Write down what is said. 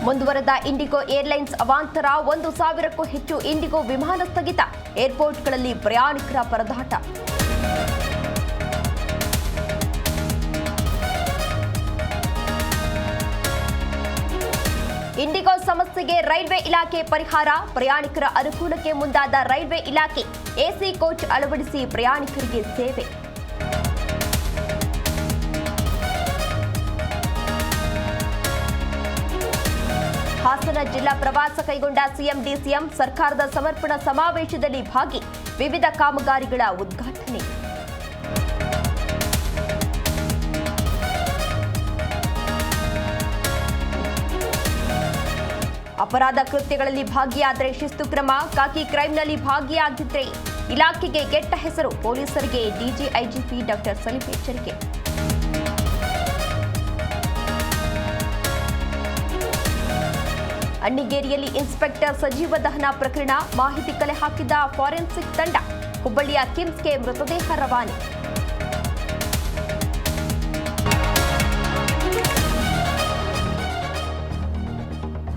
ಮುಂದುವರೆದ IndiGo airlines ಅವಾಂತರ 1,000ಕ್ಕೂ ಹೆಚ್ಚು ಇಂಡಿಗೋ ವಿಮಾನ ಸ್ಥಗಿತ. ಏರ್ಪೋರ್ಟ್ಗಳಲ್ಲಿ ಪ್ರಯಾಣಿಕರ ಪರದಾಟ. ಇಂಡಿಗೋ ಸಮಸ್ಯೆಗೆ ರೈಲ್ವೆ ಇಲಾಖೆ ಪರಿಹಾರ. ಪ್ರಯಾಣಿಕರ ಅನುಕೂಲಕ್ಕೆ ಮುಂದಾದ ರೈಲ್ವೆ ಇಲಾಖೆ ಎಸಿ ಕೋಚ್ ಅಳವಡಿಸಿ ಪ್ರಯಾಣಿಕರಿಗೆ ಸೇವೆ. ಹಾಸನ ಜಿಲ್ಲಾ ಪ್ರವಾಸ ಕೈಗೊಂಡ ಸಿಎಂ ಡಿಸಿಎಂ. ಸರ್ಕಾರದ ಸಮರ್ಪಣಾ ಸಮಾವೇಶದಲ್ಲಿ ಭಾಗಿ. ವಿವಿಧ ಕಾಮಗಾರಿಗಳ ಉದ್ಘಾಟನೆ. ಅಪರಾಧ ಕೃತ್ಯಗಳಲ್ಲಿ ಭಾಗಿಯಾದರೆ ಶಿಸ್ತು ಕ್ರಮ. ಖಾಕಿ ಕ್ರೈಂನಲ್ಲಿ ಭಾಗಿಯಾಗಿದ್ರೆ ಇಲಾಖೆಗೆ ಕೆಟ್ಟ ಹೆಸರು. ಪೊಲೀಸರಿಗೆ ಡಿಜಿಐಜಿಪಿ ಡಾಕ್ಟರ್ ಸಲೀಂ ಎಚ್ಚರಿಕೆ. ಅಣ್ಣಿಗೇರಿಯಲ್ಲಿ ಇನ್ಸ್ಪೆಕ್ಟರ್ ಸಜೀವ ದಹನ ಪ್ರಕರಣ. ಮಾಹಿತಿ ಕಲೆ ಹಾಕಿದ್ದ ಫಾರೆನ್ಸಿಕ್ ತಂಡ. ಹುಬ್ಬಳ್ಳಿಯ ಕಿಮ್ಸ್ಗೆ ಮೃತದೇಹ ರವಾನೆ.